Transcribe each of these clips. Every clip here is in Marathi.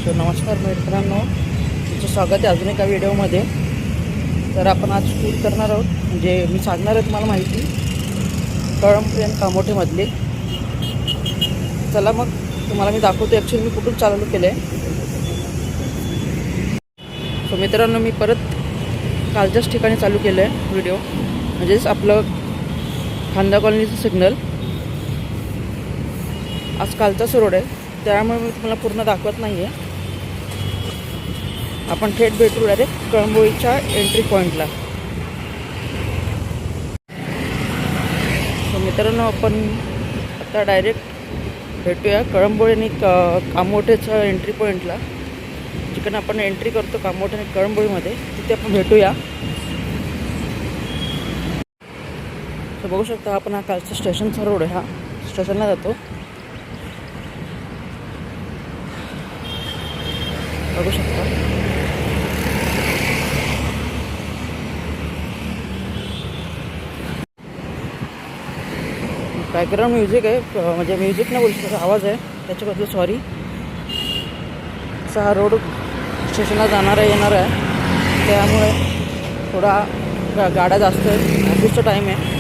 सो नमस्कार मित्रांनो, तुमचं स्वागत आहे अजून एका व्हिडिओमध्ये. तर आपण आज शूट करणार आहोत, म्हणजे मी सांगणार आहे तुम्हाला माहिती कळंब आणि कामोठेमधली. चला मग तुम्हाला मी दाखवतो ॲक्च्युली मी कुठून चालू केलं आहे. सो मित्रांनो, मी परत कालच्याच ठिकाणी चालू केलं आहे व्हिडिओ, म्हणजेच आपलं खांदा कॉलनीचं सिग्नल. आज कालचाच रोड आहे, त्यामुळे मी तुम्हाला पूर्ण दाखवत नाही आहे. आपण थेट भेटू डायरेक्ट कळंबोळीच्या एंट्री पॉईंटला. तर मित्रांनो, आपण आता डायरेक्ट भेटूया कळंबोळी आणि कामोठेच्या एंट्री पॉईंटला. जिकडे आपण एंट्री करतो कामोठे आणि कळंबोळीमध्ये, तिथे आपण भेटूया. तर बघू शकता आपण हा कालचा स्टेशनचा रोड आहे, हा स्टेशनला जातो. बघू शकता बॅकग्राऊंड म्युझिक आहे, म्हणजे म्युझिक नाही बोलू शकत, आवाज आहे, त्याच्याबद्दल सॉरी. असा हा रोड स्टेशनला जाणारा येणार आहे, त्यामुळे थोडा गाड्या जास्त आहेत. ऑफिसचा टाईम आहे.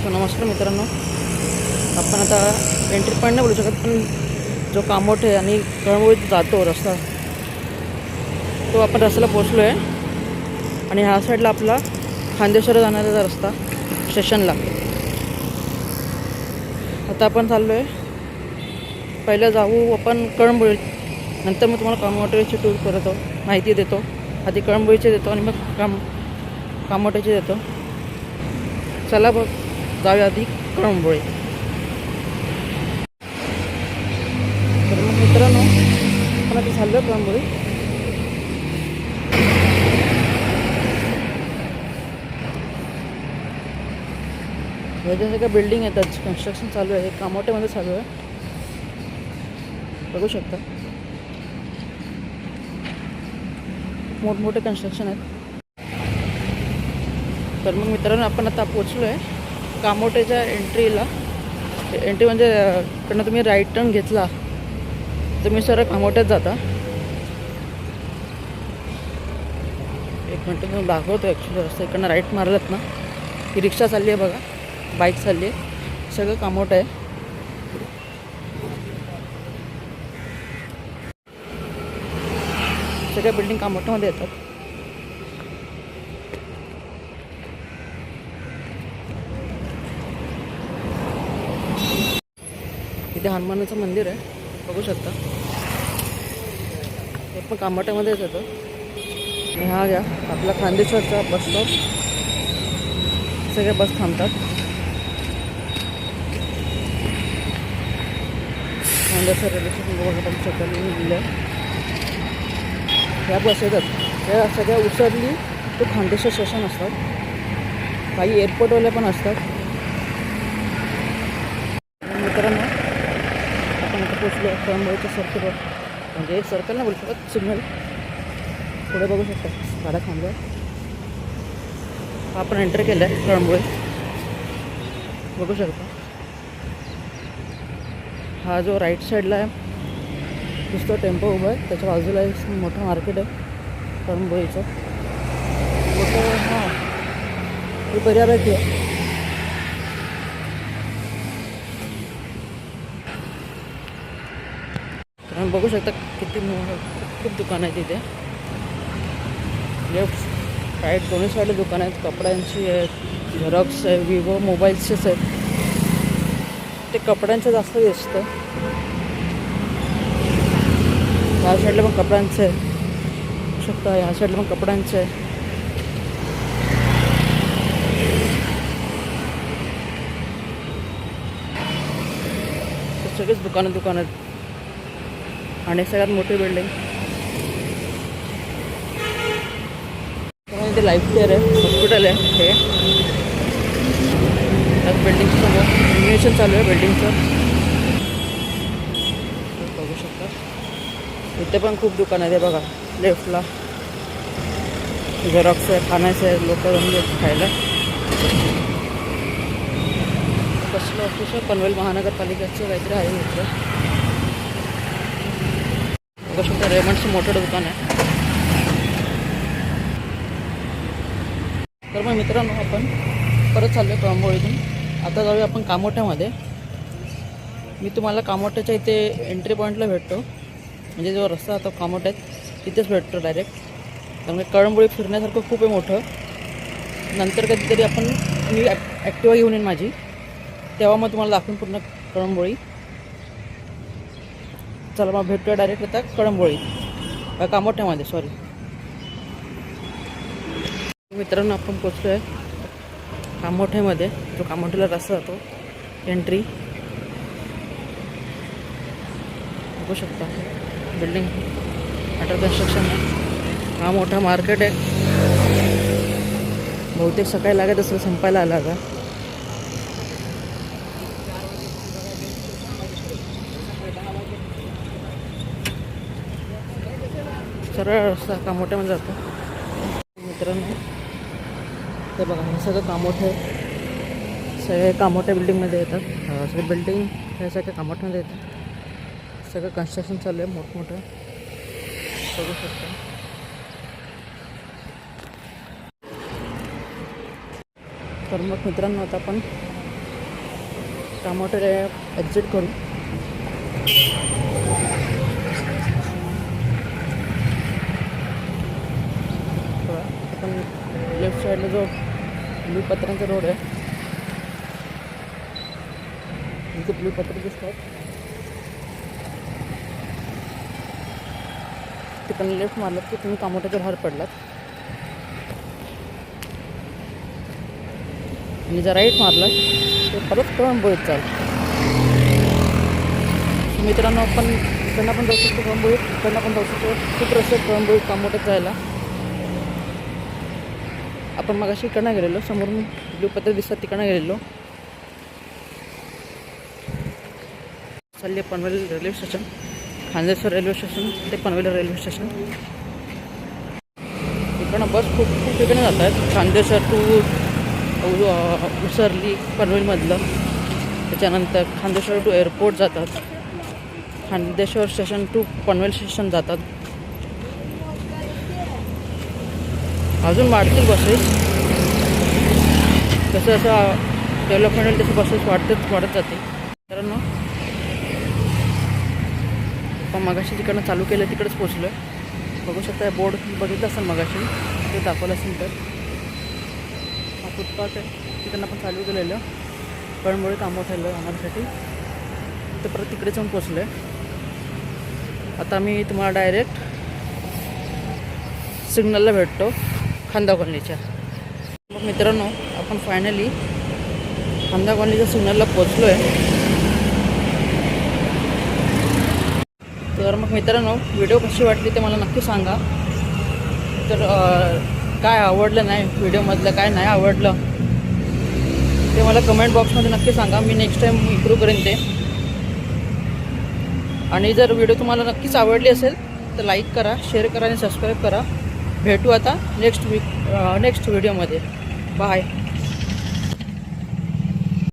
तर नमस्कार मित्रांनो, आपण आता एंट्री पॉईंट नाही बोलू शकत, पण जो कामोठे आणि कळंबोळीत जातो रस्ता, तो आपण रस्त्याला पोचलो आहे. आणि ह्या साईडला आपला खांदेश्वर जाणारा रस्ता स्टेशनला. आता आपण चाललो आहे, पहिलं जाऊ आपण कळंबोळी, नंतर मी तुम्हाला कामोठेची टूर करतो, माहिती देतो. आधी कळंबोळीचे देतो आणि मग कामोठेचे देतो. चला बघ, जाऊया आधी कळंबोळी. तर मग मित्रांनो, आपण आता चाललो आहे कळंबोळी. वेगळ्या सगळ्या बिल्डिंग येतात, कन्स्ट्रक्शन चालू आहे, कामोठेमध्ये चालू आहे, बघू शकता. मोठमोठे कन्स्ट्रक्शन आहेत. तर मग मित्रांनो, आपण आता पोचलो आहे कामोठेच्या एंट्रीला. एंट्री म्हणजे इकडनं तुम्ही राईट टर्न घेतला तर मी सरळ कामोठ्यात जाता. एक मिनटं मी दाखवतो ॲक्च्युली रस्ता. इकडनं राईट मारलात ना, ही रिक्षा चालली आहे बघा, बाईक चालली आहे, सगळं कामोठं आहे. सगळ्या बिल्डिंग कामोठ्यामध्ये येतात. इथे हनुमानाचं मंदिर आहे, बघू शकता. हे पण कामोठ्यामध्येच येतं. आणि हा घ्या आपला खांदेश्वरचा बस स्टॉप, सगळे बस थांबतात. खांदेश्वर रेल्वे स्टेशन बघा, बघू शकता मी लिहिलं आहे. ह्या बस येतात, त्या सगळ्या उसरली तो खांदेश्वर स्टेशन असतात. काही एअरपोर्टवाले पण असतात. मित्रांनो, आपण आता पोचलो कळंबोळीच्या सर्कलवर, म्हणजे सर्कल नाही बोलू शकत, सिग्नल. पुढे बघू शकता गाड्या थांबल्या. आपण एंटर केलं आहे कळंबोळी, बघू शकता. हा जो राईट साईडला आहे दिसतो टेम्पो उभा आहे, त्याच्या बाजूला एक मोठं मार्केट आहे कळंबोळीचं मोठं. हां, हे बऱ्यापैकी आहे. तुम्ही बघू शकता किती खूप दुकानं आहेत तिथे. लेफ्ट राईट दोन्ही साईडला दुकानं आहेत, कपड्यांची आहेत, झेरॉक्स आहे, विवो मोबाईल्सचेच आहेत. ते कपड्यांचं जास्त दिसतं. ह्या साईडला पण कपड्यांचं आहे, बघू शकता. ह्या साईडला पण कपड्यांचं आहे. सगळेच दुकानं आहेत. आणि सगळ्यात मोठी बिल्डिंग ते लाईफ केअर आहे, हॉस्पिटल आहे. हे त्याच बिल्डिंगचं समोर रिनोव्हेशन चालू आहे बिल्डिंगचं, बघू शकता. इथे पण खूप दुकानं आहे बघा. लेफ्टला झेरॉक्स आहे, खाण्याचं आहे, लोक जमले खायला. कसलं ऑफिस आहे, पनवेल महानगरपालिकेचं काहीतरी आहे मित्र. बघू शकता रेमंडचं मोठं दुकान आहे. तर मग मित्रांनो आपण परत चाललो आहे कळंबोळीतून. आता जाऊया आपण कामोठ्यामध्ये. मी तुम्हाला कामोठ्याच्या इथे एंट्री पॉईंटला भेटतो, म्हणजे जो रस्ता आता कामोठ्यात तिथेच भेटतो डायरेक्ट. त्यामुळे कळंबोळी फिरण्यासारखं खूप आहे मोठं. नंतर कधीतरी मी ॲक्टिवा घेऊन येईन माझी, तेव्हा मग तुम्हाला दाखवून पूर्ण कळंबोळी. चला मग भेटूया डायरेक्ट आता कळंबोळी कामोठ्यामध्ये, सॉरी मित्रांनो. आपण पोचलो आहे कामोठ्यामध्ये, जो कामोठ्याला रस्ता जातो एंट्री. बघू शकता बिल्डिंग अंडर कन्स्ट्रक्शन आहे. हा मोठा मार्केट आहे. बहुतेक सकाळी लागत असेल, संपायला आला का. सरळ रस्ता कामोठ्यामध्ये जातो मित्रांनो. ते बघा हे सगळं कामोठे, सगळे कामोठ्या बिल्डिंगमध्ये येतात. सगळे बिल्डिंग हे सगळ्या कामोठ्यामध्ये येतात. सगळं कन्स्ट्रक्शन चालू आहे मोठमोठं, बघू शकता. तर मग मित्रांनो आता आपण कामोठ्याला एक्झिट करू. आपण लेफ्ट साईडला जो ब्लू पत्र्यांचा रोड आहे, इथे ब्लू पत्र दिसतात, तिकडून लेफ्ट मारलात की तुम्ही कामोठ्याच्या बाहेर पडलात. आणि जर राईट मारलात तर परत कळंबोळीत चाल. मित्रांनो आपण इकडनं पण जाऊ शकतो कळंबोळीत, इकडनं पण जाऊ शकतो. खूप रस्ते कळंबोळीत कामोठ्यात जायला. आपण मगाशी इकडनं गेलेलो, समोरून ब्लू पत्र दिसतात तिकडनं गेलेलो. चालले Panvel railway station, Khandeshwar railway station ते पनवेल रेल्वे स्टेशन. इकडनं बस खूप ठिकाणी जात आहेत. खांदेश्वर टू उसरली पनवेलमधलं, त्याच्यानंतर खांदेश्वर टू एअरपोर्ट जातात, Khandeshwar station to Panvel station जातात. अजून वाढतील बसेस, जसं जसं डेव्हलपमेंट होईल तसं बसेस वाढत जाते. मित्रांनो आपण मगाशी जिकडनं चालू केलं तिकडेच पोचलो आहे. बघू शकता बोर्ड बघितलं असेल मगाशी, ते दाखवलं असेल तर. हा फुटपाथ आहे, तिकडनं आपण चालू केलेलं कळंबोळी कामोठ्याला जाण्यासाठी. ते परत तिकडे जाऊन पोचलो आहे. आता मी तुम्हाला डायरेक्ट सिग्नलला भेटतो खांदा कॉलनीच्या. मग मित्रांनो आपण फायनली खांदा कॉलनीच्या सिग्नलला पोचलो आहे. तर मग मित्रांनो व्हिडिओ कशी वाटली ते मला नक्की सांगा. तर काय आवडलं नाही व्हिडिओमधलं, काय नाही आवडलं ते मला कमेंट बॉक्समध्ये नक्की सांगा. मी नेक्स्ट टाईम इम्प्रूव्ह करेन ते. आणि जर व्हिडिओ तुम्हाला नक्कीच आवडली असेल तर लाईक करा, शेअर करा आणि सबस्क्राईब करा. भेटू आता नेक्स्ट व्हिडिओमध्ये. बाय.